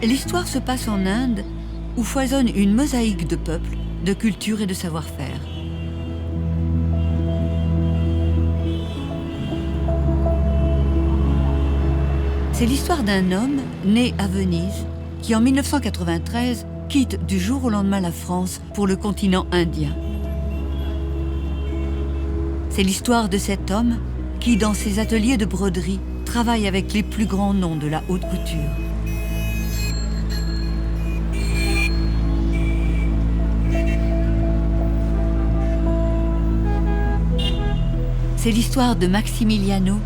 L'histoire se passe en Inde, où foisonne une mosaïque de peuples, de cultures et de savoir-faire. C'est l'histoire d'un homme né à Venise qui, en 1993, quitte du jour au lendemain la France pour le continent indien. C'est l'histoire de cet homme qui, dans ses ateliers de broderie, travaille avec les plus grands noms de la haute couture. C'est l'histoire de Maximiliano,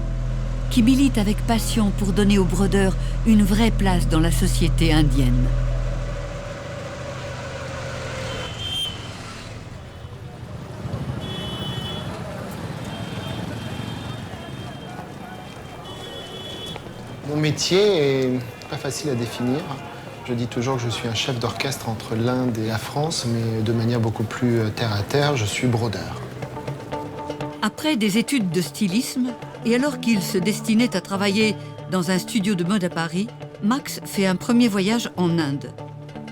qui milite avec passion pour donner aux brodeurs une vraie place dans la société indienne. Mon métier est pas facile à définir. Je dis toujours que je suis un chef d'orchestre entre l'Inde et la France, mais de manière beaucoup plus terre à terre, je suis brodeur. Après des études de stylisme, et alors qu'il se destinait à travailler dans un studio de mode à Paris, Max fait un premier voyage en Inde.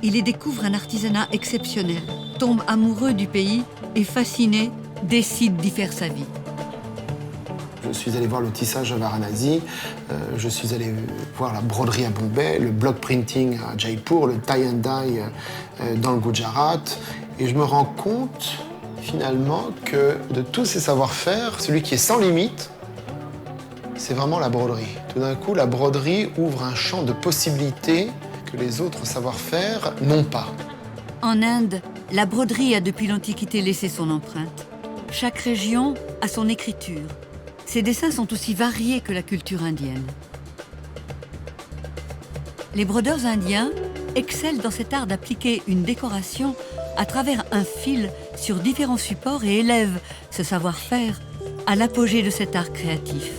Il y découvre un artisanat exceptionnel, tombe amoureux du pays et fasciné, décide d'y faire sa vie. Je suis allé voir le tissage à Varanasi, je suis allé voir la broderie à Bombay, le block printing à Jaipur, le tie and dye dans le Gujarat. Et je me rends compte, finalement, que de tous ces savoir-faire, celui qui est sans limite, c'est vraiment la broderie. Tout d'un coup, la broderie ouvre un champ de possibilités que les autres savoir-faire n'ont pas. En Inde, la broderie a depuis l'Antiquité laissé son empreinte. Chaque région a son écriture. Ses dessins sont aussi variés que la culture indienne. Les brodeurs indiens excellent dans cet art d'appliquer une décoration à travers un fil sur différents supports et élèvent ce savoir-faire à l'apogée de cet art créatif.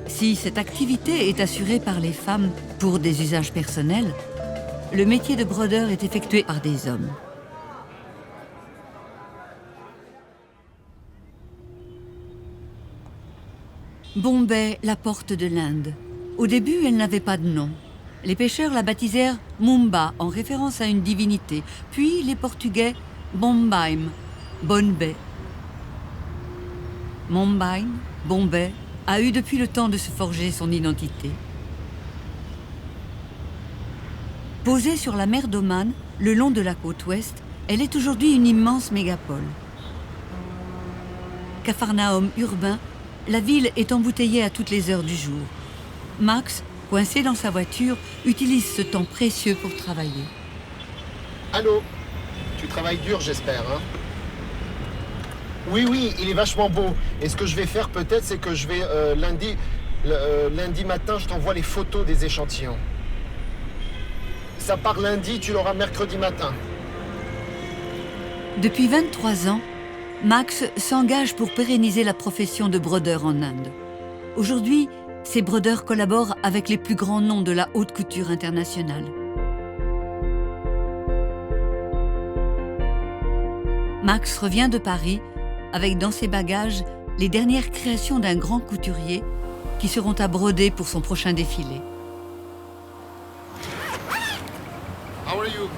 Si cette activité est assurée par les femmes pour des usages personnels, le métier de brodeur est effectué par des hommes. Bombay, la porte de l'Inde. Au début, elle n'avait pas de nom. Les pêcheurs la baptisèrent Mumba, en référence à une divinité. Puis les Portugais, Bombaim, Bonne baie. Mumbai, Bombay, a eu depuis le temps de se forger son identité. Posée sur la mer d'Oman, le long de la côte ouest, elle est aujourd'hui une immense mégapole. Capharnaüm urbain, la ville est embouteillée à toutes les heures du jour. Max, coincé dans sa voiture, utilise ce temps précieux pour travailler. Allô? Tu travailles dur, j'espère, hein? Oui, il est vachement beau. Et ce que je vais faire peut-être, c'est que je vais lundi matin, je t'envoie les photos des échantillons. Ça part lundi, tu l'auras mercredi matin. Depuis 23 ans, Max s'engage pour pérenniser la profession de brodeur en Inde. Aujourd'hui, ces brodeurs collaborent avec les plus grands noms de la haute couture internationale. Max revient de Paris avec dans ses bagages les dernières créations d'un grand couturier qui seront à broder pour son prochain défilé.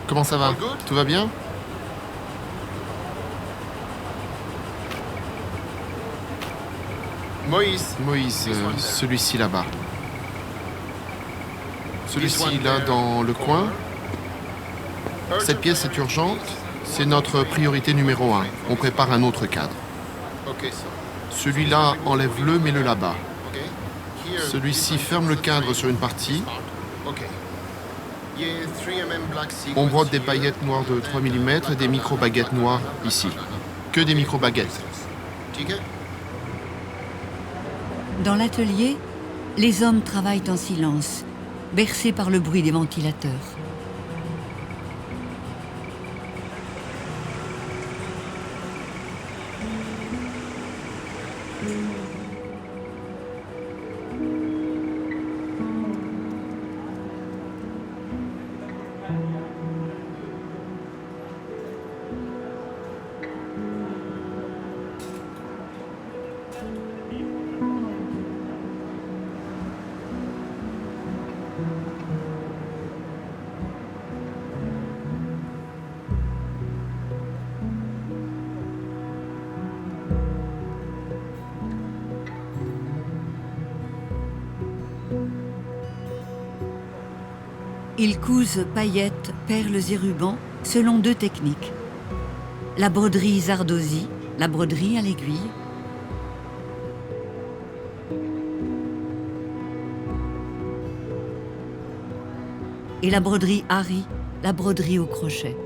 Comment ça va? Tout va bien? Moïse, celui-ci là-bas. Celui-ci là dans le coin. Cette pièce est urgente. C'est notre priorité numéro 1. On prépare un autre cadre. Celui-là, enlève-le, mets-le là-bas. Celui-ci ferme le cadre sur une partie. On brode des paillettes noires de 3 mm et des micro-baguettes noires ici. Que des micro-baguettes. Dans l'atelier, les hommes travaillent en silence, bercés par le bruit des ventilateurs. Ils cousent paillettes, perles et rubans selon 2 techniques. La broderie Zardozi, la broderie à l'aiguille. Et la broderie Hari, la broderie au crochet.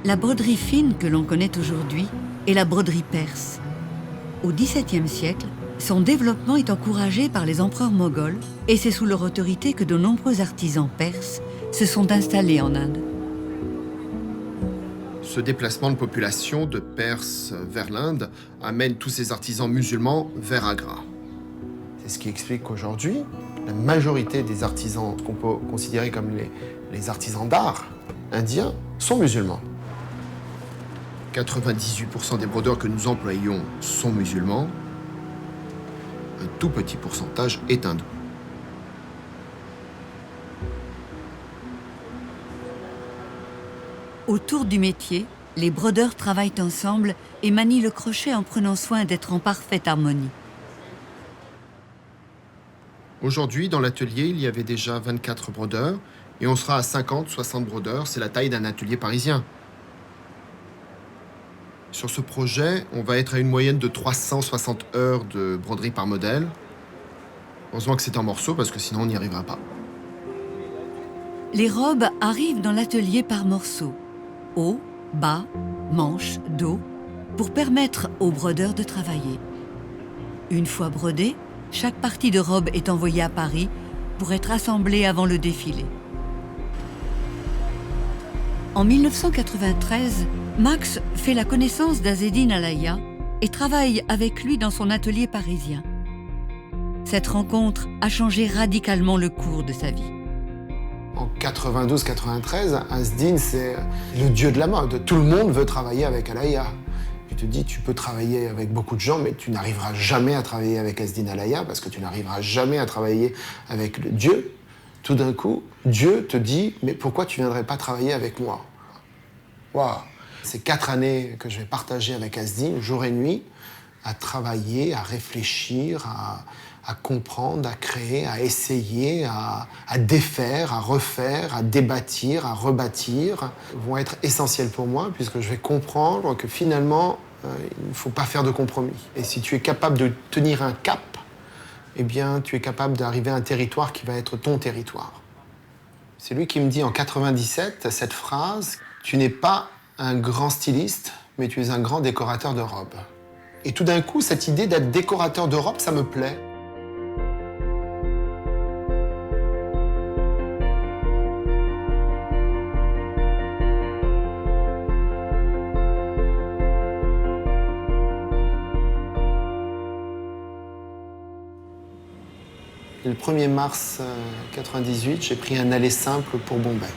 La broderie fine que l'on connaît aujourd'hui est la broderie perse. Au XVIIe siècle, son développement est encouragé par les empereurs moghols et c'est sous leur autorité que de nombreux artisans perses se sont installés en Inde. Ce déplacement de population de Perse vers l'Inde amène tous ces artisans musulmans vers Agra. C'est ce qui explique qu'aujourd'hui, la majorité des artisans qu'on peut considérer comme les artisans d'art indiens sont musulmans. 98% des brodeurs que nous employons sont musulmans. Un tout petit pourcentage est hindou. Autour du métier, les brodeurs travaillent ensemble et manient le crochet en prenant soin d'être en parfaite harmonie. Aujourd'hui, dans l'atelier, il y avait déjà 24 brodeurs et on sera à 50-60 brodeurs. C'est la taille d'un atelier parisien. Sur ce projet, on va être à une moyenne de 360 heures de broderie par modèle. Heureusement que c'est en morceaux parce que sinon on n'y arrivera pas. Les robes arrivent dans l'atelier par morceaux. Haut, bas, manches, dos, pour permettre aux brodeurs de travailler. Une fois brodée, chaque partie de robe est envoyée à Paris pour être assemblée avant le défilé. En 1993, Max fait la connaissance d'Azzedine Alaïa et travaille avec lui dans son atelier parisien. Cette rencontre a changé radicalement le cours de sa vie. En 92-93, Azzedine, c'est le dieu de la mode. Tout le monde veut travailler avec Alaïa. Tu te dis, tu peux travailler avec beaucoup de gens, mais tu n'arriveras jamais à travailler avec Azzedine Alaïa parce que tu n'arriveras jamais à travailler avec le Dieu. Tout d'un coup, Dieu te dit, mais pourquoi tu ne viendrais pas travailler avec moi? Waouh! C'est 4 années que je vais partager avec Azzedine, jour et nuit, à travailler, à réfléchir, à comprendre, à créer, à essayer, à défaire, à refaire, à débâtir, à rebâtir, vont être essentiels pour moi, puisque je vais comprendre que finalement, il ne faut pas faire de compromis. Et si tu es capable de tenir un cap, eh bien, tu es capable d'arriver à un territoire qui va être ton territoire. C'est lui qui me dit en 97 cette phrase, « Tu n'es pas un grand styliste, mais tu es un grand décorateur de robes. » Et tout d'un coup, cette idée d'être décorateur de robes, ça me plaît. Le 1er mars 1998, j'ai pris un aller simple pour Bombay.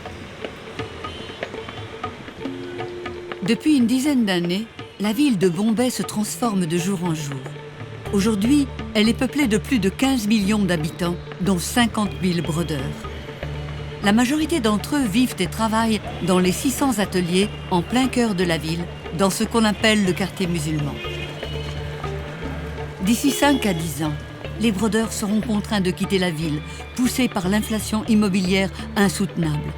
Depuis une dizaine d'années, la ville de Bombay se transforme de jour en jour. Aujourd'hui, elle est peuplée de plus de 15 millions d'habitants, dont 50 000 brodeurs. La majorité d'entre eux vivent et travaillent dans les 600 ateliers en plein cœur de la ville, dans ce qu'on appelle le quartier musulman. D'ici 5 à 10 ans, les brodeurs seront contraints de quitter la ville, poussés par l'inflation immobilière insoutenable.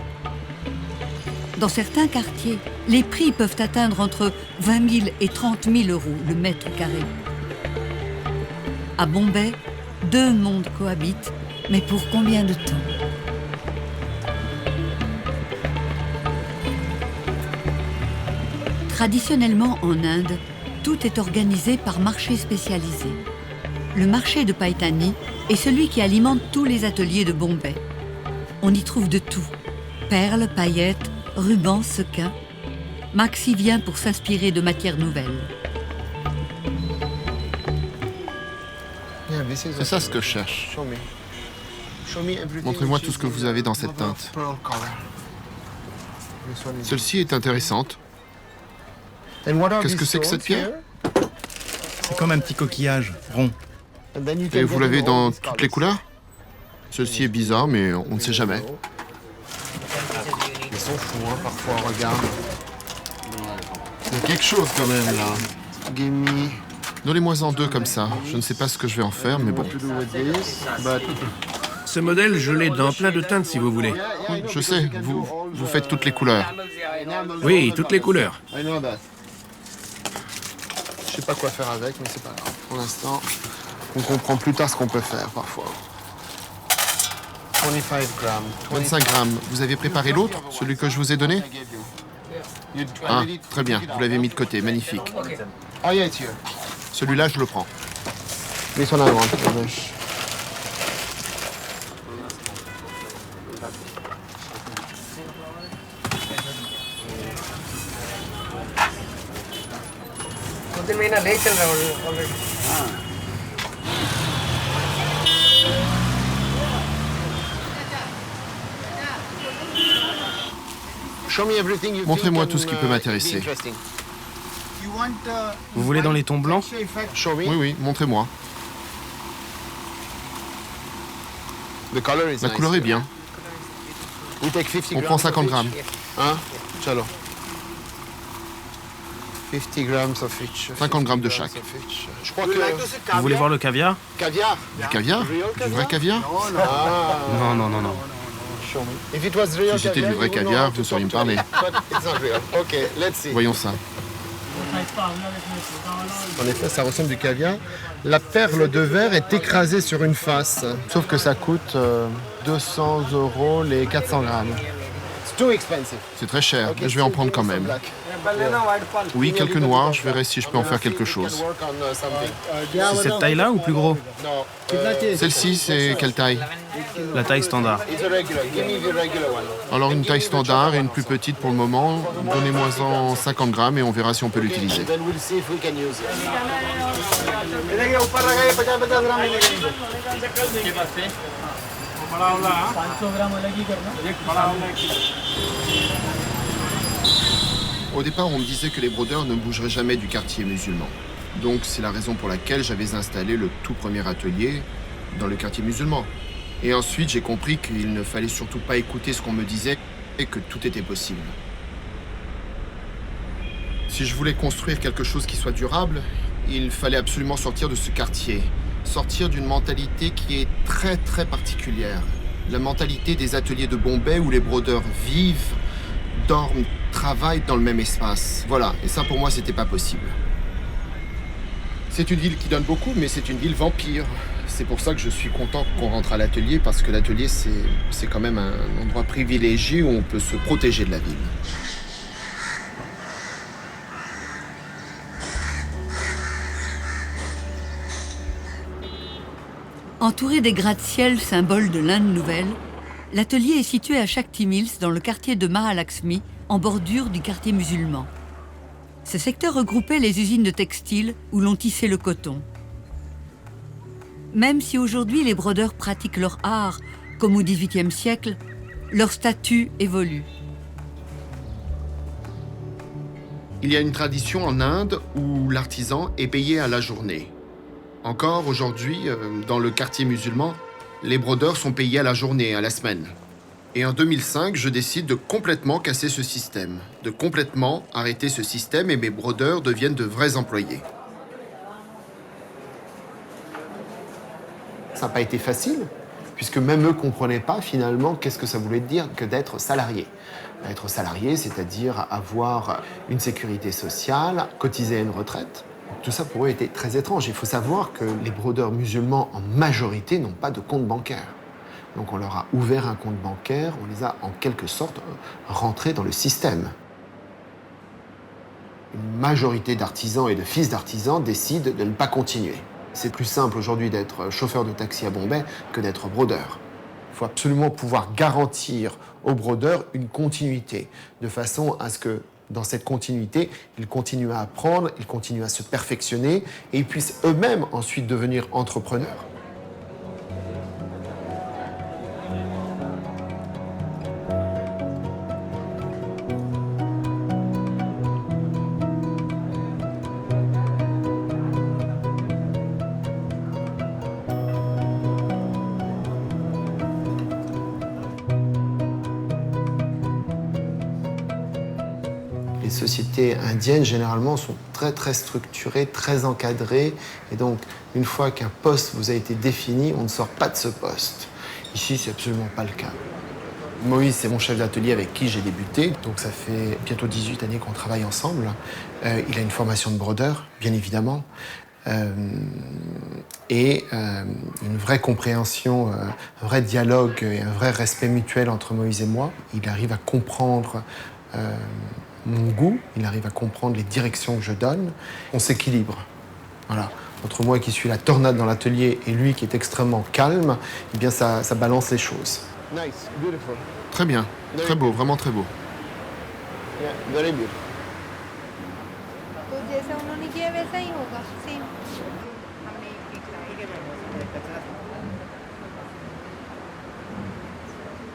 Dans certains quartiers, les prix peuvent atteindre entre 20 000 et 30 000 euros le mètre carré. À Bombay, 2 mondes cohabitent, mais pour combien de temps? Traditionnellement en Inde, tout est organisé par marché spécialisé. Le marché de Paitani est celui qui alimente tous les ateliers de Bombay. On y trouve de tout, perles, paillettes, rubans, sequins. Max y vient pour s'inspirer de matières nouvelles. C'est ça ce que je cherche. Montrez-moi tout ce que vous avez dans cette teinte. Celle-ci est intéressante. Qu'est-ce que c'est que cette pierre? C'est comme un petit coquillage, rond. Et vous l'avez dans toutes les couleurs? Celle-ci est bizarre, mais on ne sait jamais. Ils sont fous, hein, parfois, regarde. Il y a quelque chose quand même là. Gimme. Donnez-moi-en 2 comme ça. Je ne sais pas ce que je vais en faire, mais bon. Ce modèle, je l'ai dans plein de teintes si vous voulez. Je sais, vous faites toutes les couleurs. Oui, toutes les couleurs. Je sais pas quoi faire avec, mais c'est pas grave. Pour l'instant, on comprend plus tard ce qu'on peut faire parfois. 25 grammes. 25 grammes. Vous avez préparé l'autre, celui que je vous ai donné? Ah, très bien. Vous l'avez mis de côté. Magnifique. Oh yeah, it's here. Celui-là, je le prends. This one I want, Ramesh. Montrez-moi tout ce qui peut m'intéresser. Vous voulez dans les tons blancs? Oui, oui, montrez-moi. La couleur est bien. On prend 50 grammes. Hein? Chalo. 50 grammes of each. 50 grammes de chaque. Je crois que... Vous voulez voir le caviar? Caviar? Du caviar? Du vrai caviar? Non, non, non, non. If it was real Si c'était du vrai you wouldn't caviar, have to vous sauriez me talk to me. parler. But it's not real. OK, let's see. Voyons ça. En effet, ça ressemble du caviar. La perle de verre est écrasée sur une face. Sauf que ça coûte 200 € les 400 grammes. It's too expensive. C'est très cher, mais je vais en prendre quand même. Oui, quelques noirs, je verrai si je peux en faire quelque chose. C'est cette taille-là ou plus gros? Celle-ci, c'est quelle taille? La taille standard. Alors une taille standard et une plus petite pour le moment. Donnez-moi-en 50 grammes et on verra si on peut l'utiliser. Then we'll see if we can use it. Au départ, on me disait que les brodeurs ne bougeraient jamais du quartier musulman. Donc c'est la raison pour laquelle j'avais installé le tout premier atelier dans le quartier musulman. Et ensuite, j'ai compris qu'il ne fallait surtout pas écouter ce qu'on me disait et que tout était possible. Si je voulais construire quelque chose qui soit durable, il fallait absolument sortir de ce quartier. Sortir d'une mentalité qui est très très particulière. La mentalité des ateliers de Bombay où les brodeurs vivent, dorment, travaillent dans le même espace. Voilà, et ça pour moi c'était pas possible. C'est une ville qui donne beaucoup, mais c'est une ville vampire. C'est pour ça que je suis content qu'on rentre à l'atelier, parce que l'atelier c'est quand même un endroit privilégié où on peut se protéger de la ville. Entouré des gratte-ciel symboles de l'Inde nouvelle, l'atelier est situé à Shakti Mills dans le quartier de Mahalakshmi, en bordure du quartier musulman. Ce secteur regroupait les usines de textiles où l'on tissait le coton. Même si aujourd'hui les brodeurs pratiquent leur art, comme au XVIIIe siècle, leur statut évolue. Il y a une tradition en Inde où l'artisan est payé à la journée. Encore aujourd'hui, dans le quartier musulman, les brodeurs sont payés à la journée, à la semaine. Et en 2005, je décide de complètement casser ce système, de complètement arrêter ce système et mes brodeurs deviennent de vrais employés. Ça n'a pas été facile, puisque même eux ne comprenaient pas finalement qu'est-ce que ça voulait dire que d'être salarié. Être salarié, c'est-à-dire avoir une sécurité sociale, cotiser à une retraite. Tout ça pour eux était très étrange. Il faut savoir que les brodeurs musulmans en majorité n'ont pas de compte bancaire. Donc on leur a ouvert un compte bancaire, on les a en quelque sorte rentrés dans le système. Une majorité d'artisans et de fils d'artisans décident de ne pas continuer. C'est plus simple aujourd'hui d'être chauffeur de taxi à Bombay que d'être brodeur. Il faut absolument pouvoir garantir aux brodeurs une continuité, de façon à ce que dans cette continuité, ils continuent à apprendre, ils continuent à se perfectionner et ils puissent eux-mêmes ensuite devenir entrepreneurs. Les sociétés indiennes, généralement, sont très structurées, très encadrées. Et donc, une fois qu'un poste vous a été défini, on ne sort pas de ce poste. Ici, c'est absolument pas le cas. Moïse, c'est mon chef d'atelier avec qui j'ai débuté. Donc, ça fait bientôt 18 années qu'on travaille ensemble. Il a une formation de brodeur, bien évidemment. Et une vraie compréhension, un vrai dialogue et un vrai respect mutuel entre Moïse et moi. Il arrive à comprendre mon goût, il arrive à comprendre les directions que je donne. On s'équilibre. Voilà. Entre moi qui suis la tornade dans l'atelier et lui qui est extrêmement calme, eh bien ça balance les choses. Nice, beautiful. Très bien, très beau, vraiment très beau. Yeah, very beautiful. तो जैसा उन्होंने किया वैसा ही होगा same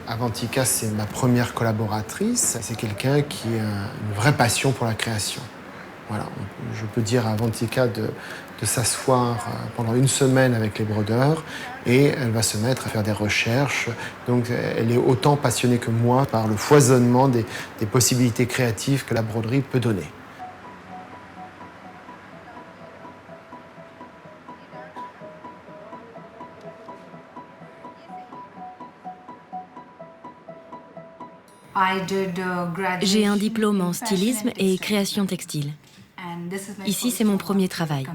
Avantika, c'est ma première collaboratrice. C'est quelqu'un qui a une vraie passion pour la création. Voilà, je peux dire à Avantika de s'asseoir pendant une semaine avec les brodeurs et elle va se mettre à faire des recherches. Donc elle est autant passionnée que moi par le foisonnement des possibilités créatives que la broderie peut donner. J'ai un diplôme en stylisme et création textile. Ici, c'est mon premier travail.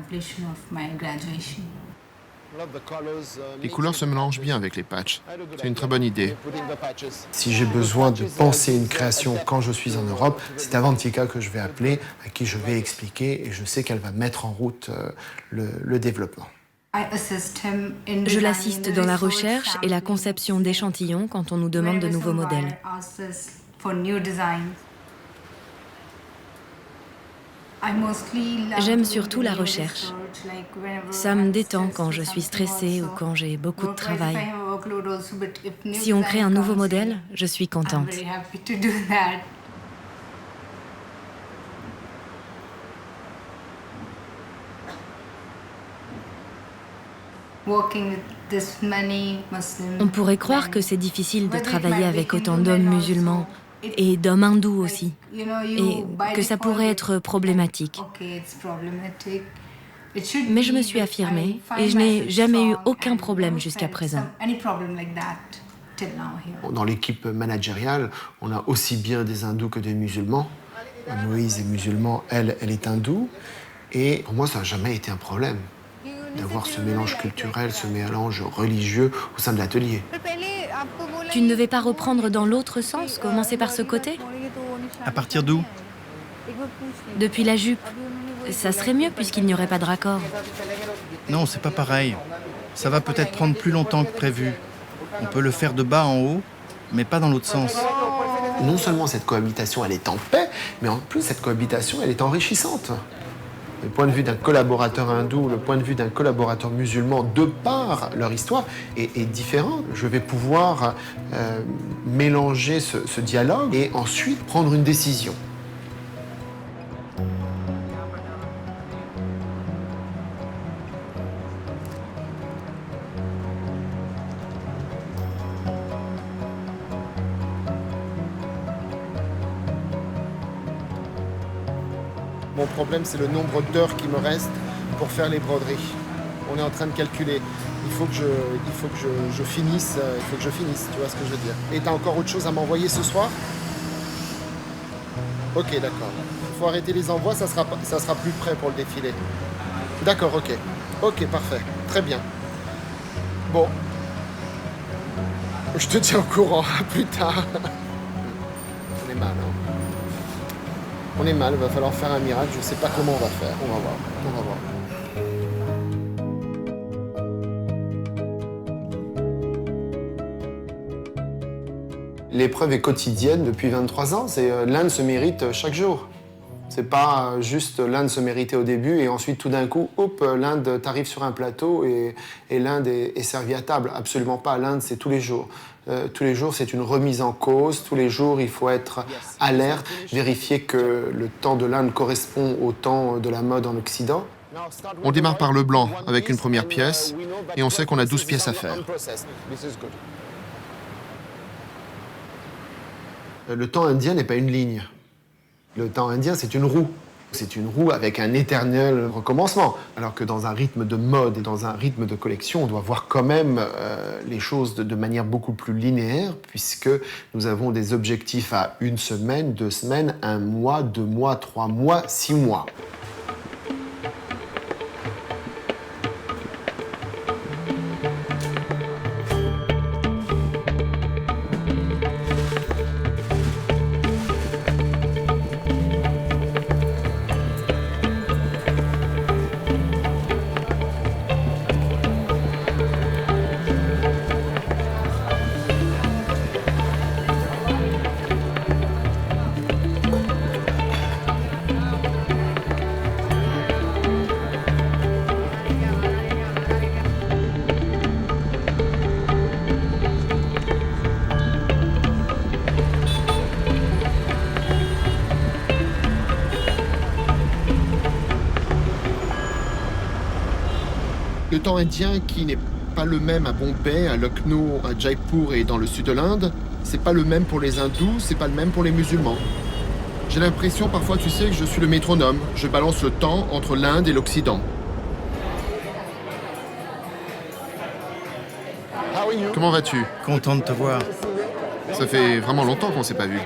Les couleurs se mélangent bien avec les patchs. C'est une très bonne idée. Si j'ai besoin de penser une création quand je suis en Europe, c'est Avantika que je vais appeler, à qui je vais expliquer et je sais qu'elle va mettre en route le développement. Je l'assiste dans la recherche et la conception d'échantillons quand on nous demande de nouveaux modèles. J'aime surtout la recherche. Ça me détend quand je suis stressée ou quand j'ai beaucoup de travail. Si on crée un nouveau modèle, je suis contente. On pourrait croire que c'est difficile de travailler avec autant d'hommes musulmans et d'hommes hindous aussi, et que ça pourrait être problématique. Mais je me suis affirmée et je n'ai jamais eu aucun problème jusqu'à présent. Dans l'équipe managériale, on a aussi bien des hindous que des musulmans. Moïse est musulman, elle est hindoue. Et pour moi, ça n'a jamais été un problème d'avoir ce mélange culturel, ce mélange religieux au sein de l'atelier. Tu ne devais pas reprendre dans l'autre sens, commencer par ce côté? À partir d'où? Depuis la jupe. Ça serait mieux puisqu'il n'y aurait pas de raccord. Non, c'est pas pareil. Ça va peut-être prendre plus longtemps que prévu. On peut le faire de bas en haut, mais pas dans l'autre sens. Non seulement cette cohabitation, elle est en paix, mais en plus, cette cohabitation, elle est enrichissante. Le point de vue d'un collaborateur hindou, le point de vue d'un collaborateur musulman, de par leur histoire, est différent. Je vais pouvoir mélanger ce dialogue et ensuite prendre une décision. Mon problème, c'est le nombre d'heures qui me reste pour faire les broderies. On est en train de calculer. Il faut que je finisse, tu vois ce que je veux dire. Et t'as encore autre chose à m'envoyer ce soir? Ok, d'accord. Il faut arrêter les envois, ça sera plus prêt pour le défilé. D'accord, ok. Ok, parfait. Très bien. Bon. Je te tiens au courant. À plus tard. On est mal, hein. On est mal, il va falloir faire un miracle, je ne sais pas comment on va faire, on va voir. L'épreuve est quotidienne depuis 23 ans, l'Inde se mérite chaque jour. C'est pas juste l'Inde se méritait au début et ensuite tout d'un coup, hop, l'Inde t'arrive sur un plateau et l'Inde est servie à table. Absolument pas, l'Inde c'est tous les jours. Tous les jours, c'est une remise en cause. Tous les jours, il faut être alerte, vérifier que le temps de l'Inde correspond au temps de la mode en Occident. On démarre par le blanc avec une première pièce et on sait qu'on a 12 pièces à faire. Le temps indien n'est pas une ligne. Le temps indien, c'est une roue. C'est une roue avec un éternel recommencement. Alors que dans un rythme de mode et dans un rythme de collection, on doit voir quand même les choses de manière beaucoup plus linéaire, puisque nous avons des objectifs à 1 semaine, 2 semaines, 1 mois, 2 mois, 3 mois, 6 mois. Le temps indien qui n'est pas le même à Bombay, à Lucknow, à Jaipur et dans le sud de l'Inde, c'est pas le même pour les hindous, c'est pas le même pour les musulmans. J'ai l'impression parfois, tu sais, que je suis le métronome. Je balance le temps entre l'Inde et l'Occident. Comment vas-tu? Content de te voir. Ça fait vraiment longtemps qu'on s'est pas vu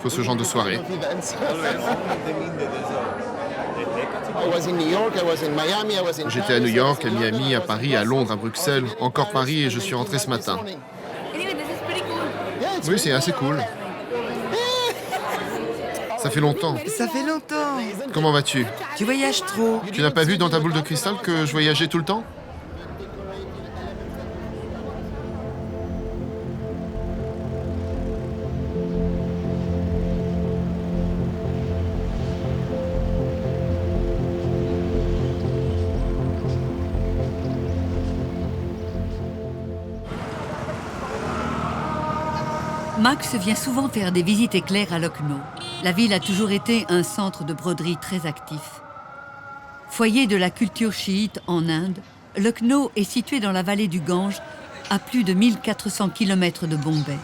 pour ce genre de soirée. J'étais à New York, à Miami, à Paris, à Londres, à Bruxelles, encore Paris et je suis rentré ce matin. Oui, c'est assez cool. Ça fait longtemps. Ça fait longtemps. Comment vas-tu? Tu voyages trop. Tu n'as pas vu dans ta boule de cristal que je voyageais tout le temps? Max vient souvent faire des visites éclairs à Lucknow. La ville a toujours été un centre de broderie très actif. Foyer de la culture chiite en Inde, Lucknow est situé dans la vallée du Gange, à plus de 1400 km de Bombay.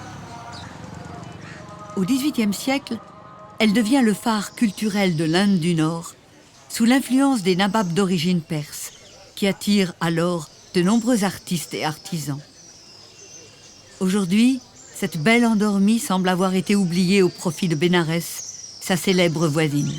Au XVIIIe siècle, elle devient le phare culturel de l'Inde du Nord, sous l'influence des nababs d'origine perse, qui attirent alors de nombreux artistes et artisans. Aujourd'hui, cette belle endormie semble avoir été oubliée au profit de Bénarès, sa célèbre voisine.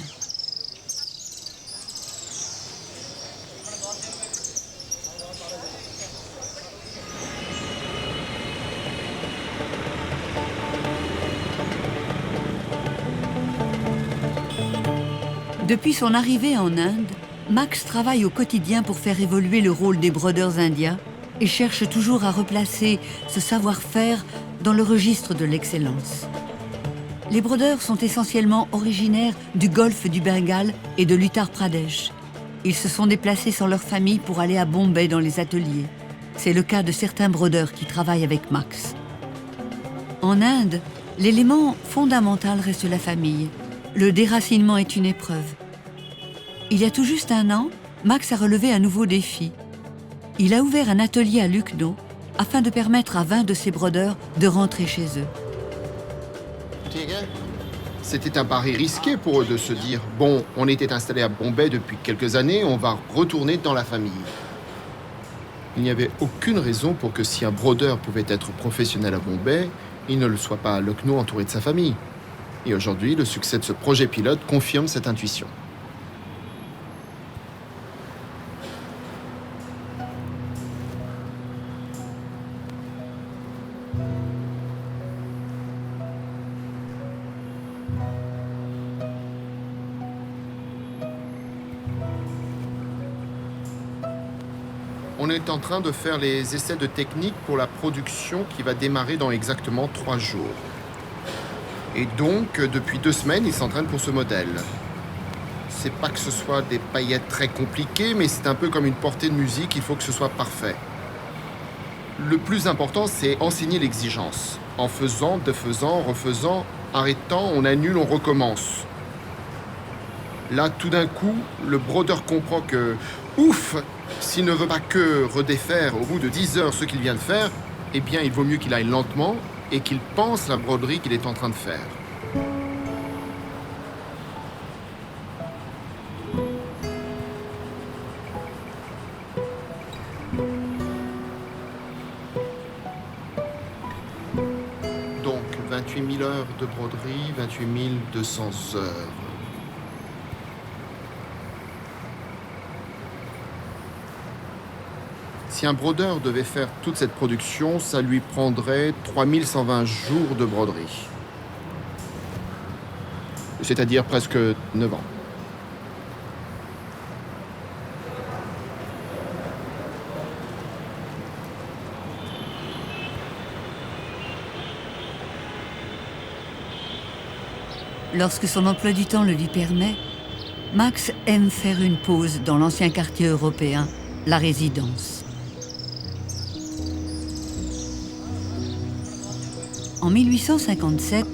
Depuis son arrivée en Inde, Max travaille au quotidien pour faire évoluer le rôle des brodeurs indiens et cherche toujours à replacer ce savoir-faire dans le registre de l'excellence. Les brodeurs sont essentiellement originaires du golfe du Bengale et de l'Uttar Pradesh. Ils se sont déplacés sans leur famille pour aller à Bombay dans les ateliers. C'est le cas de certains brodeurs qui travaillent avec Max. En Inde, l'élément fondamental reste la famille. Le déracinement est une épreuve. Il y a tout juste 1 an, Max a relevé un nouveau défi. Il a ouvert un atelier à Lucknow afin de permettre à 20 de ses brodeurs de rentrer chez eux. C'était un pari risqué pour eux de se dire « Bon, on était installé à Bombay depuis quelques années, on va retourner dans la famille. » Il n'y avait aucune raison pour que si un brodeur pouvait être professionnel à Bombay, il ne le soit pas à Lucknow entouré de sa famille. Et aujourd'hui, le succès de ce projet pilote confirme cette intuition. On est en train de faire les essais de technique pour la production qui va démarrer dans exactement 3 jours. Et donc, depuis 2 semaines, ils s'entraînent pour ce modèle. C'est pas que ce soit des paillettes très compliquées, mais c'est un peu comme une portée de musique, il faut que ce soit parfait. Le plus important, c'est enseigner l'exigence. En faisant, défaisant, refaisant, arrêtant, on annule, on recommence. Là, tout d'un coup, le brodeur comprend que, ouf, s'il ne veut pas que redéfaire au bout de 10 heures ce qu'il vient de faire, eh bien, il vaut mieux qu'il aille lentement et qu'il pense la broderie qu'il est en train de faire. 28 000 heures de broderie, 28 200 heures. Si un brodeur devait faire toute cette production, ça lui prendrait 3120 jours de broderie. C'est-à-dire presque 9 ans. Lorsque son emploi du temps le lui permet, Max aime faire une pause dans l'ancien quartier européen, la Résidence. En 1857,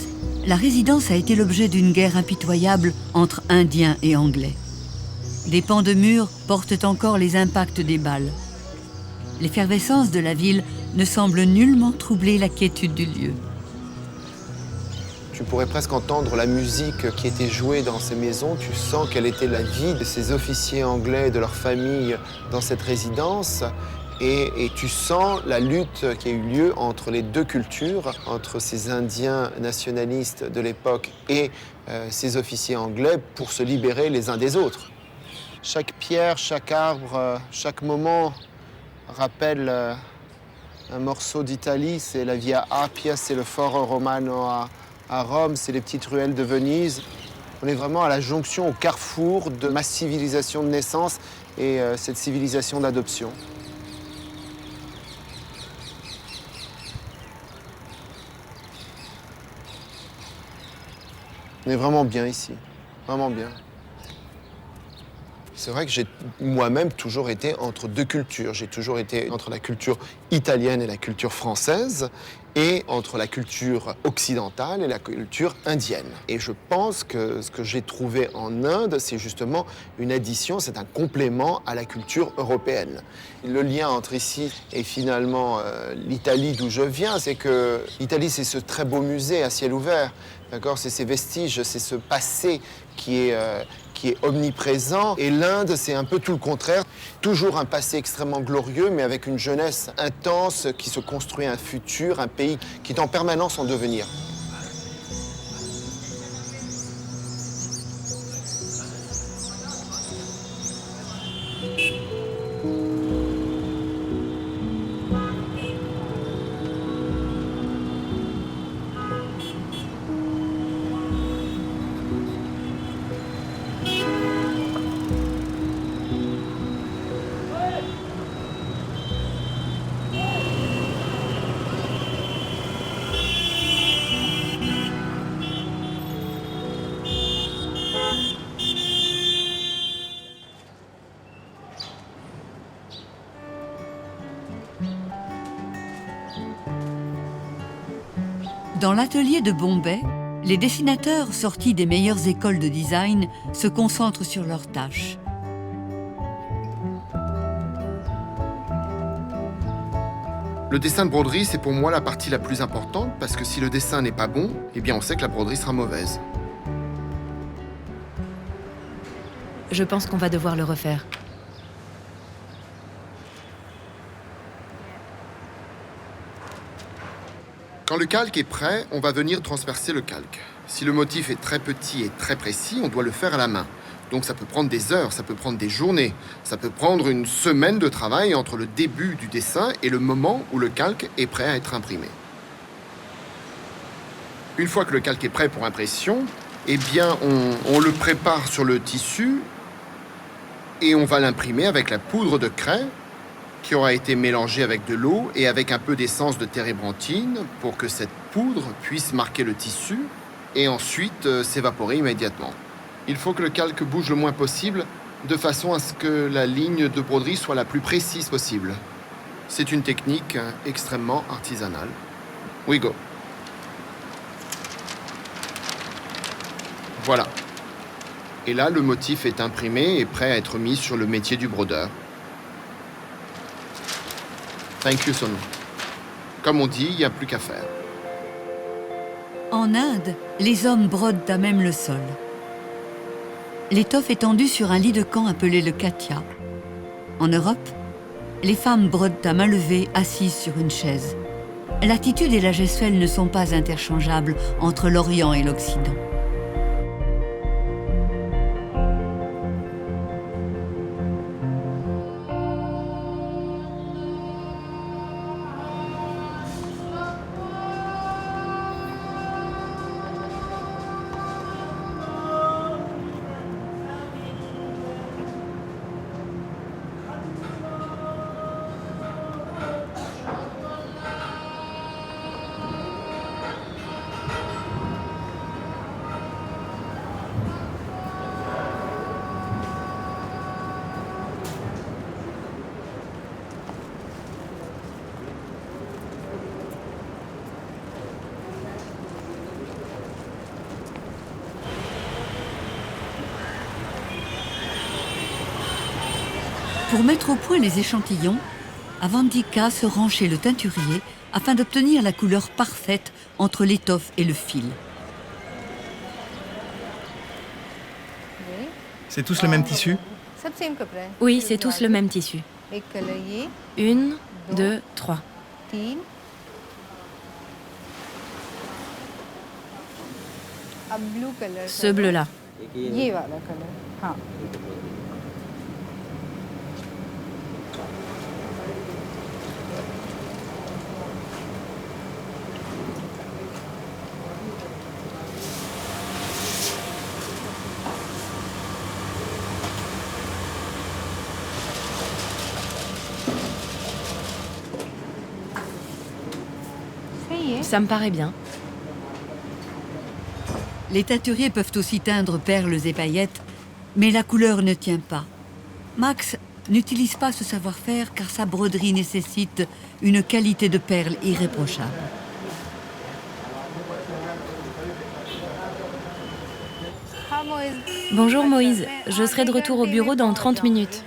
la Résidence a été l'objet d'une guerre impitoyable entre Indiens et Anglais. Des pans de murs portent encore les impacts des balles. L'effervescence de la ville ne semble nullement troubler la quiétude du lieu. Tu pourrais presque entendre la musique qui était jouée dans ces maisons. Tu sens quelle était la vie de ces officiers anglais et de leurs familles dans cette résidence. Et tu sens la lutte qui a eu lieu entre les deux cultures, entre ces Indiens nationalistes de l'époque et ces officiers anglais pour se libérer les uns des autres. Chaque pierre, chaque arbre, chaque moment rappelle un morceau d'Italie. C'est la Via Appia, c'est le Foro Romano à Rome, c'est les petites ruelles de Venise. On est vraiment à la jonction, au carrefour de ma civilisation de naissance et cette civilisation d'adoption. On est vraiment bien ici, vraiment bien. C'est vrai que j'ai moi-même toujours été entre deux cultures. J'ai toujours été entre la culture italienne et la culture française, et entre la culture occidentale et la culture indienne. Et je pense que ce que j'ai trouvé en Inde, c'est justement une addition, c'est un complément à la culture européenne. Le lien entre ici et finalement l'Italie d'où je viens, c'est que l'Italie, c'est ce très beau musée à ciel ouvert. D'accord, c'est ces vestiges, c'est ce passé qui est omniprésent. Et l'Inde, c'est un peu tout le contraire. Toujours un passé extrêmement glorieux, mais avec une jeunesse intense qui se construit un futur, un pays qui est en permanence en devenir. Dans l'atelier de Bombay, les dessinateurs sortis des meilleures écoles de design se concentrent sur leurs tâches. Le dessin de broderie, c'est pour moi la partie la plus importante parce que si le dessin n'est pas bon, eh bien on sait que la broderie sera mauvaise. Je pense qu'on va devoir le refaire. Quand le calque est prêt, on va venir transpercer le calque. Si le motif est très petit et très précis, on doit le faire à la main. Donc ça peut prendre des heures, ça peut prendre des journées, ça peut prendre une semaine de travail entre le début du dessin et le moment où le calque est prêt à être imprimé. Une fois que le calque est prêt pour impression, eh bien on le prépare sur le tissu et on va l'imprimer avec la poudre de craie qui aura été mélangée avec de l'eau et avec un peu d'essence de térébenthine pour que cette poudre puisse marquer le tissu et ensuite s'évaporer immédiatement. Il faut que le calque bouge le moins possible de façon à ce que la ligne de broderie soit la plus précise possible. C'est une technique extrêmement artisanale. We go. Voilà. Et là, le motif est imprimé et prêt à être mis sur le métier du brodeur. Thank you, Sonu. Comme on dit, il n'y a plus qu'à faire. En Inde, les hommes brodent à même le sol. L'étoffe est tendue sur un lit de camp appelé le katia. En Europe, les femmes brodent à main levée, assises sur une chaise. L'attitude et la gestuelle ne sont pas interchangeables entre l'Orient et l'Occident. Pour mettre au point les échantillons, Avandika se rend chez le teinturier afin d'obtenir la couleur parfaite entre l'étoffe et le fil. C'est tous le même tissu? Oui, c'est tous le même tissu. 1, 2, 3. Ce bleu-là. Ça me paraît bien. Les teinturiers peuvent aussi teindre perles et paillettes, mais la couleur ne tient pas. Max n'utilise pas ce savoir-faire car sa broderie nécessite une qualité de perles irréprochable. Bonjour Moïse, je serai de retour au bureau dans 30 minutes.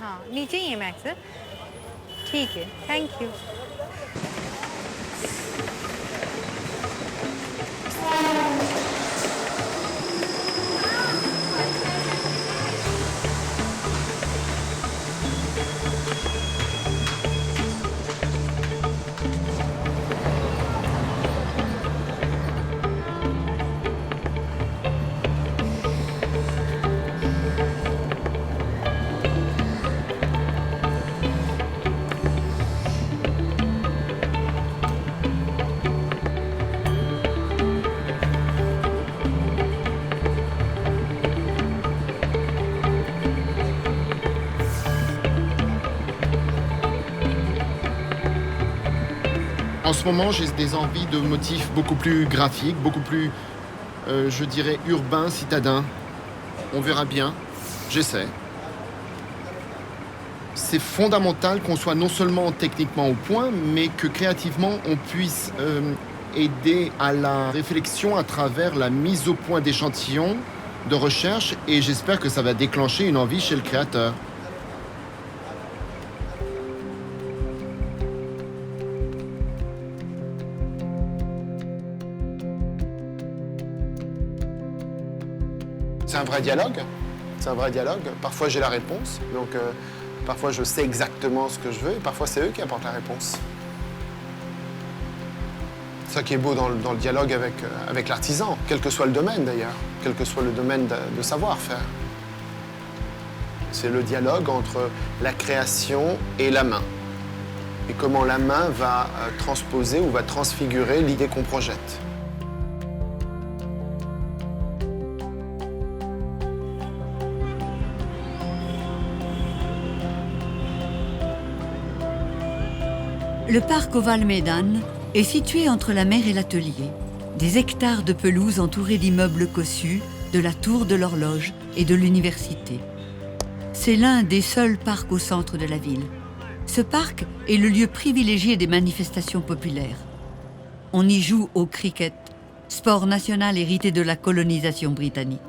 En ce moment, j'ai des envies de motifs beaucoup plus graphiques, beaucoup plus, je dirais, urbains, citadins. On verra bien. J'essaie. C'est fondamental qu'on soit non seulement techniquement au point, mais que créativement, on puisse aider à la réflexion à travers la mise au point d'échantillons de recherche. Et j'espère que ça va déclencher une envie chez le créateur. C'est un vrai dialogue. C'est un vrai dialogue. Parfois, j'ai la réponse. Donc, parfois, je sais exactement ce que je veux. Et parfois, c'est eux qui apportent la réponse. C'est ça qui est beau dans le dialogue avec l'artisan, quel que soit le domaine d'ailleurs, quel que soit le domaine de savoir-faire. C'est le dialogue entre la création et la main. Et comment la main va transposer ou va transfigurer l'idée qu'on projette. Le parc Oval Meydan est situé entre la mer et l'atelier. Des hectares de pelouse entourés d'immeubles cossus, de la tour de l'horloge et de l'université. C'est l'un des seuls parcs au centre de la ville. Ce parc est le lieu privilégié des manifestations populaires. On y joue au cricket, sport national hérité de la colonisation britannique.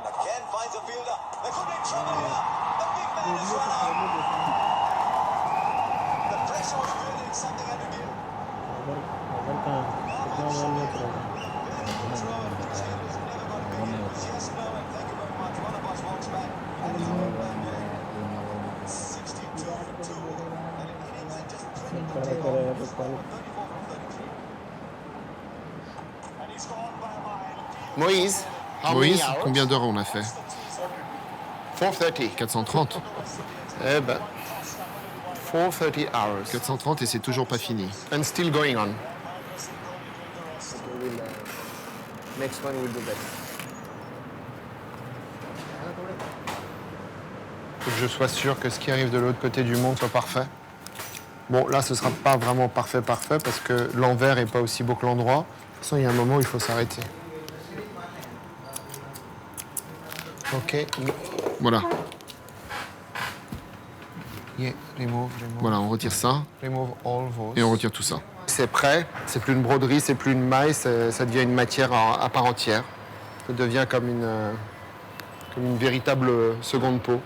Again, Moïse, Moïse, combien d'heures on a fait? 430. 430. Eh ben, 430 hours. 430 et c'est toujours pas fini. And still going on. Next one will do better. Faut que je sois sûr que ce qui arrive de l'autre côté du monde soit parfait. Bon, là, ce sera pas vraiment parfait parce que l'envers est pas aussi beau que l'endroit. De toute façon, il y a un moment où il faut s'arrêter. Ok. Voilà. Yeah, remove. Voilà, on retire ça Remove all those. et on retire tout ça. C'est prêt, c'est plus une broderie, c'est plus une maille, ça devient une matière à part entière. Ça devient comme une véritable seconde peau.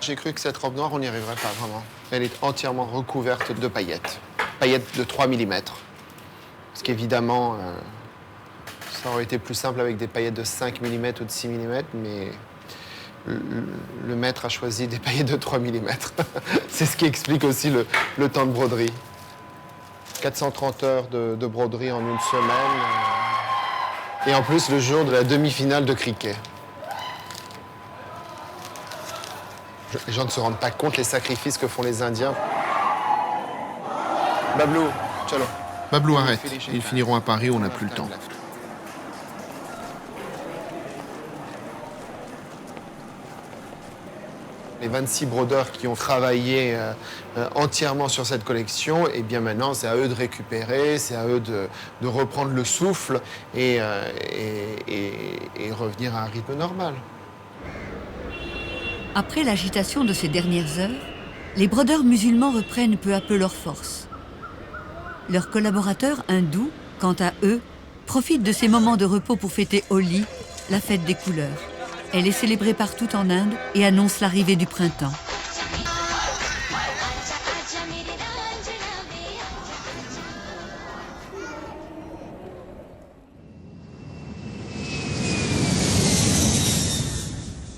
J'ai cru que cette robe noire, on n'y arriverait pas vraiment. Elle est entièrement recouverte de paillettes. Paillettes de 3 mm. Parce qu'évidemment, ça aurait été plus simple avec des paillettes de 5 mm ou de 6 mm, mais le maître a choisi des paillettes de 3 mm. C'est ce qui explique aussi le temps de broderie. 430 heures de broderie en une semaine. Et en plus, le jour de la demi-finale de cricket. Les gens ne se rendent pas compte les sacrifices que font les Indiens. Bablou, ciao. Bablou, arrête. Ils finiront à Paris où on n'a plus le temps. Les 26 brodeurs qui ont travaillé entièrement sur cette collection, et bien maintenant, c'est à eux de récupérer, c'est à eux de reprendre le souffle et revenir à un rythme normal. Après l'agitation de ces dernières heures, les brodeurs musulmans reprennent peu à peu leur force. Leurs collaborateurs hindous, quant à eux, profitent de ces moments de repos pour fêter Holi, la fête des couleurs. Elle est célébrée partout en Inde et annonce l'arrivée du printemps.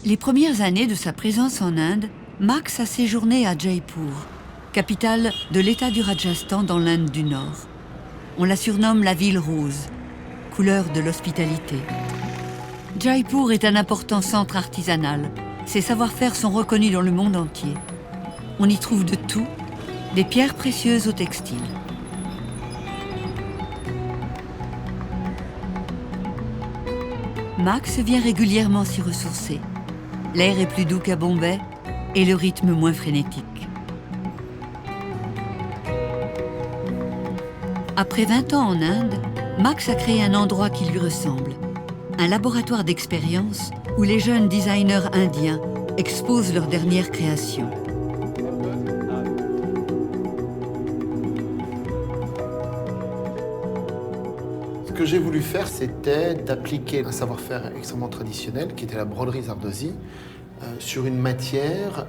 Les premières années de sa présence en Inde, Max a séjourné à Jaipur, capitale de l'État du Rajasthan dans l'Inde du Nord. On la surnomme la ville rose, couleur de l'hospitalité. Jaipur est un important centre artisanal. Ses savoir-faire sont reconnus dans le monde entier. On y trouve de tout, des pierres précieuses au textile. Max vient régulièrement s'y ressourcer. L'air est plus doux qu'à Bombay et le rythme moins frénétique. Après 20 ans en Inde, Max a créé un endroit qui lui ressemble. Un laboratoire d'expérience où les jeunes designers indiens exposent leurs dernières créations. Ce que j'ai voulu faire, c'était d'appliquer un savoir-faire extrêmement traditionnel, qui était la broderie zardozi, sur une matière,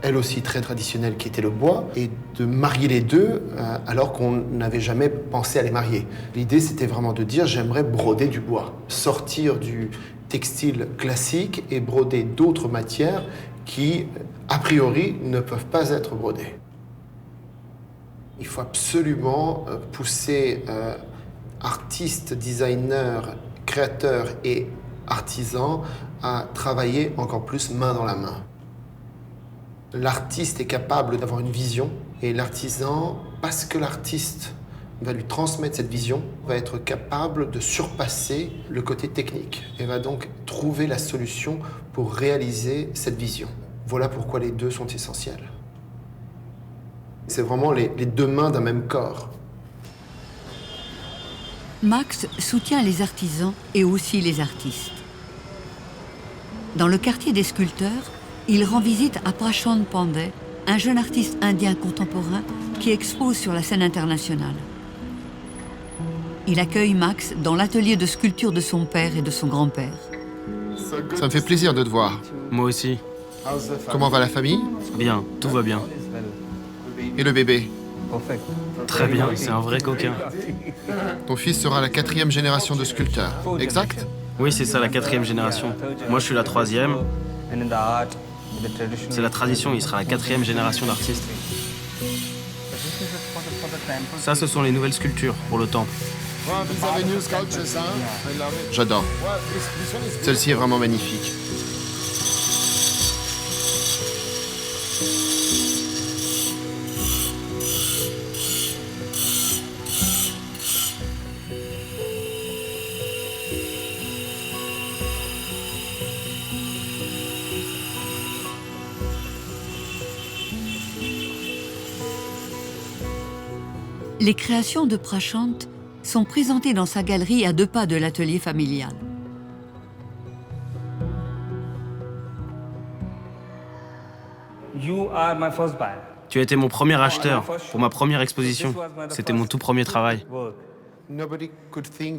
elle aussi très traditionnelle, qui était le bois, et de marier les deux alors qu'on n'avait jamais pensé à les marier. L'idée, c'était vraiment de dire, j'aimerais broder du bois, sortir du textile classique et broder d'autres matières qui, a priori, ne peuvent pas être brodées. Il faut absolument pousser artistes, designers, créateurs et artisans à travailler encore plus main dans la main. L'artiste est capable d'avoir une vision et l'artisan, parce que l'artiste va lui transmettre cette vision, va être capable de surpasser le côté technique et va donc trouver la solution pour réaliser cette vision. Voilà pourquoi les deux sont essentiels. C'est vraiment les deux mains d'un même corps. Max soutient les artisans et aussi les artistes. Dans le quartier des sculpteurs, il rend visite à Prashant Pandey, un jeune artiste indien contemporain qui expose sur la scène internationale. Il accueille Max dans l'atelier de sculpture de son père et de son grand-père. So Ça me fait plaisir de te voir. Moi aussi. Comment va la famille? Bien, tout va bien. Et le bébé? Très bien, c'est un vrai coquin. Ton fils sera la 4e génération de sculpteurs, exact? Oui, c'est ça, la 4e génération. Moi, je suis la 3e. C'est la tradition, il sera la 4e génération d'artistes. Ça, ce sont les nouvelles sculptures pour le temple. J'adore. Celle-ci est vraiment magnifique. Les créations de Prashant sont présentées dans sa galerie à 2 pas de l'atelier familial. Tu as été mon premier acheteur pour ma première exposition. C'était mon tout premier travail.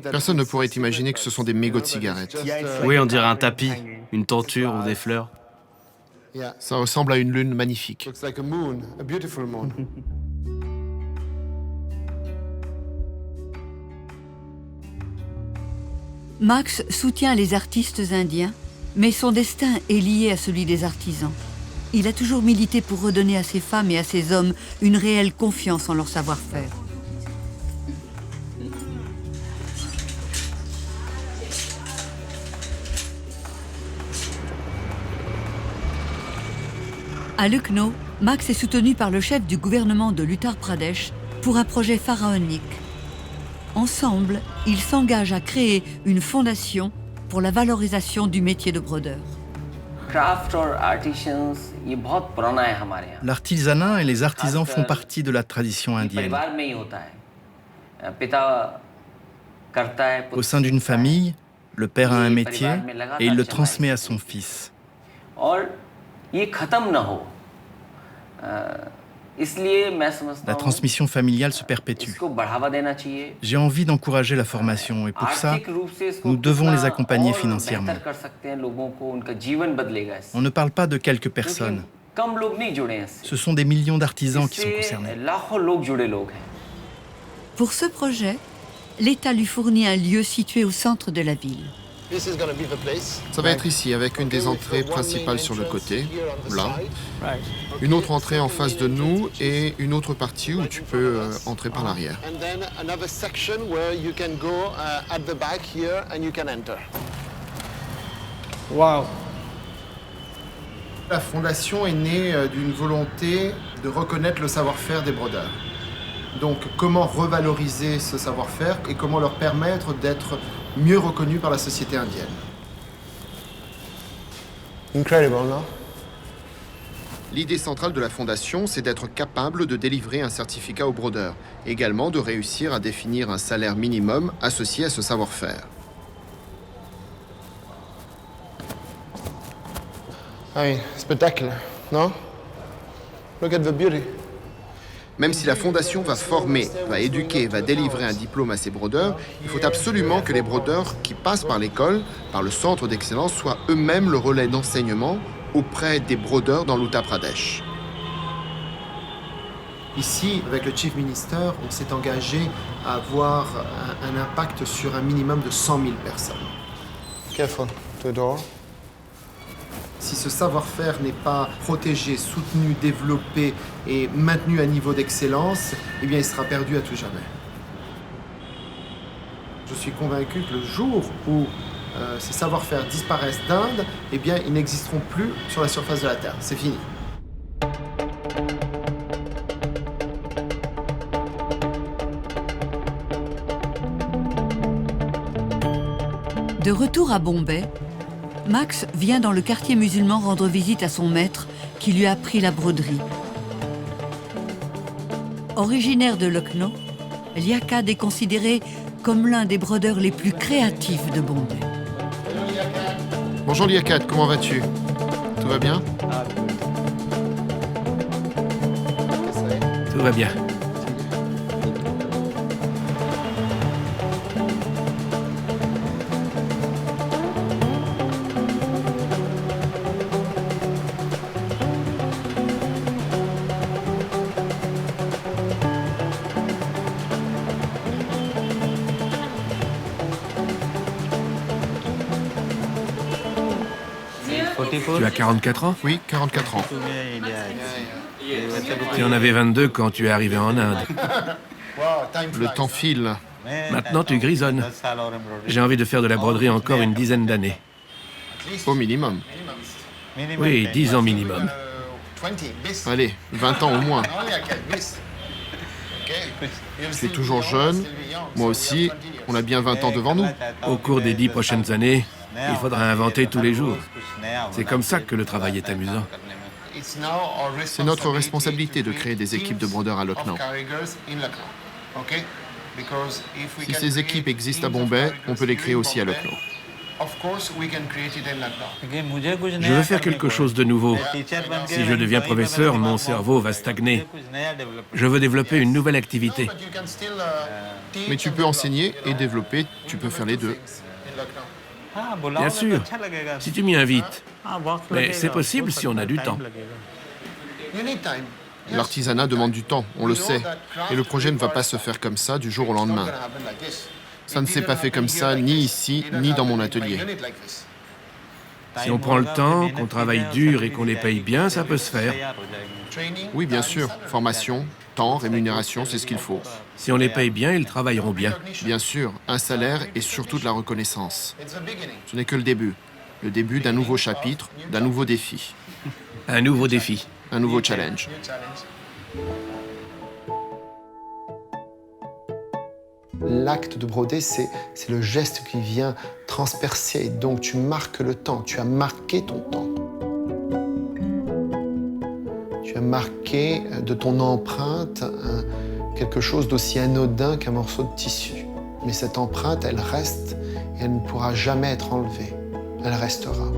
Personne ne pourrait imaginer que ce sont des mégots de cigarettes. Oui, on dirait un tapis, une tenture ou des fleurs. Ça ressemble à une lune magnifique. Max soutient les artistes indiens, mais son destin est lié à celui des artisans. Il a toujours milité pour redonner à ces femmes et à ces hommes une réelle confiance en leur savoir-faire. À Lucknow, Max est soutenu par le chef du gouvernement de l'Uttar Pradesh pour un projet pharaonique. Ensemble, ils s'engagent à créer une fondation pour la valorisation du métier de brodeur. L'artisanat et les artisans font partie de la tradition indienne. Au sein d'une famille, le père a un métier et il le transmet à son fils. La transmission familiale se perpétue. J'ai envie d'encourager la formation et pour ça, nous devons les accompagner financièrement. On ne parle pas de quelques personnes. Ce sont des millions d'artisans qui sont concernés. Pour ce projet, l'État lui fournit un lieu situé au centre de la ville. Ça va être ici, avec une des entrées principales sur le côté, là. Une autre entrée en face de nous et une autre partie où tu peux entrer par l'arrière. Wow. La fondation est née d'une volonté de reconnaître le savoir-faire des brodeurs. Donc, comment revaloriser ce savoir-faire et comment leur permettre d'être mieux reconnus par la société indienne. Incredible, non? L'idée centrale de la fondation, c'est d'être capable de délivrer un certificat aux brodeurs, également de réussir à définir un salaire minimum associé à ce savoir-faire. Spectacle, non? Look at the beauty. Même si la fondation va former, va éduquer, va délivrer un diplôme à ses brodeurs, il faut absolument que les brodeurs qui passent par l'école, par le centre d'excellence, soient eux-mêmes le relais d'enseignement auprès des brodeurs dans l'Uttar Pradesh. Ici, avec le Chief Minister, on s'est engagé à avoir un impact sur un minimum de 100 000 personnes. Careful, to the door. Si ce savoir-faire n'est pas protégé, soutenu, développé et maintenu à niveau d'excellence, eh bien, il sera perdu à tout jamais. Je suis convaincu que le jour où ces savoir-faire disparaissent d'Inde, eh bien, ils n'existeront plus sur la surface de la Terre. C'est fini. De retour à Bombay, Max vient dans le quartier musulman rendre visite à son maître qui lui a appris la broderie. Originaire de Lucknow, Liaquat est considéré comme l'un des brodeurs les plus créatifs de Bombay. Bonjour Liaquat, comment vas-tu? Tout va bien? Tout va bien. Tu as 44 ans? Oui, 44 ans. Tu en avais 22 quand tu es arrivé en Inde. Le temps file. Maintenant, tu grisonnes. J'ai envie de faire de la broderie encore une dizaine d'années. Au minimum. Oui, 10 ans minimum. Allez, 20 ans au moins. Tu es toujours jeune. Moi aussi, on a bien 20 ans devant nous. Au cours des 10 prochaines années, il faudra inventer tous les jours. C'est comme ça que le travail est amusant. C'est notre responsabilité de créer des équipes de brodeurs à Lucknow. Si ces équipes existent à Bombay, on peut les créer aussi à Lucknow. Je veux faire quelque chose de nouveau. Si je deviens professeur, mon cerveau va stagner. Je veux développer une nouvelle activité. Mais tu peux enseigner et développer, tu peux faire les deux. Bien sûr, si tu m'y invites. Mais c'est possible si on a du temps. L'artisanat demande du temps, on le sait. Et le projet ne va pas se faire comme ça du jour au lendemain. Ça ne s'est pas fait comme ça, ni ici, ni dans mon atelier. Si on prend le temps, qu'on travaille dur et qu'on les paye bien, ça peut se faire. Oui, bien sûr. Formation, temps, rémunération, c'est ce qu'il faut. Si on les paye bien, ils travailleront bien. Bien sûr, un salaire et surtout de la reconnaissance. Ce n'est que le début d'un nouveau chapitre, d'un nouveau défi. Un nouveau défi. Un nouveau challenge. L'acte de broder, c'est le geste qui vient transpercer. Donc tu marques le temps, tu as marqué ton temps. Tu as marqué de ton empreinte quelque chose d'aussi anodin qu'un morceau de tissu. Mais cette empreinte, elle reste et elle ne pourra jamais être enlevée. Elle restera.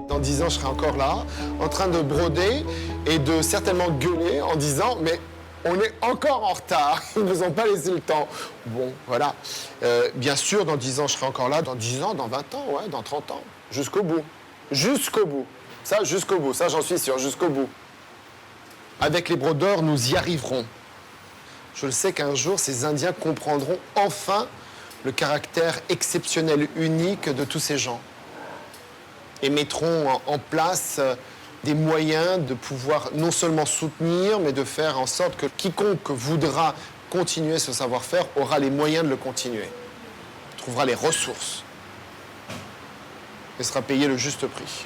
Dans 10 ans, je serai encore là, en train de broder et de certainement gueuler en disant « mais on est encore en retard, ils ne nous ont pas laissé le temps ». Bon, voilà. Bien sûr, dans 10 ans, je serai encore là, dans 10 ans, dans 20 ans, ouais, dans 30 ans, jusqu'au bout. Jusqu'au bout. Ça, jusqu'au bout, ça j'en suis sûr, jusqu'au bout. Avec les brodeurs, nous y arriverons. Je le sais qu'un jour, ces Indiens comprendront enfin le caractère exceptionnel, unique de tous ces gens. Et mettront en place des moyens de pouvoir non seulement soutenir, mais de faire en sorte que quiconque voudra continuer ce savoir-faire aura les moyens de le continuer, trouvera les ressources et sera payé le juste prix.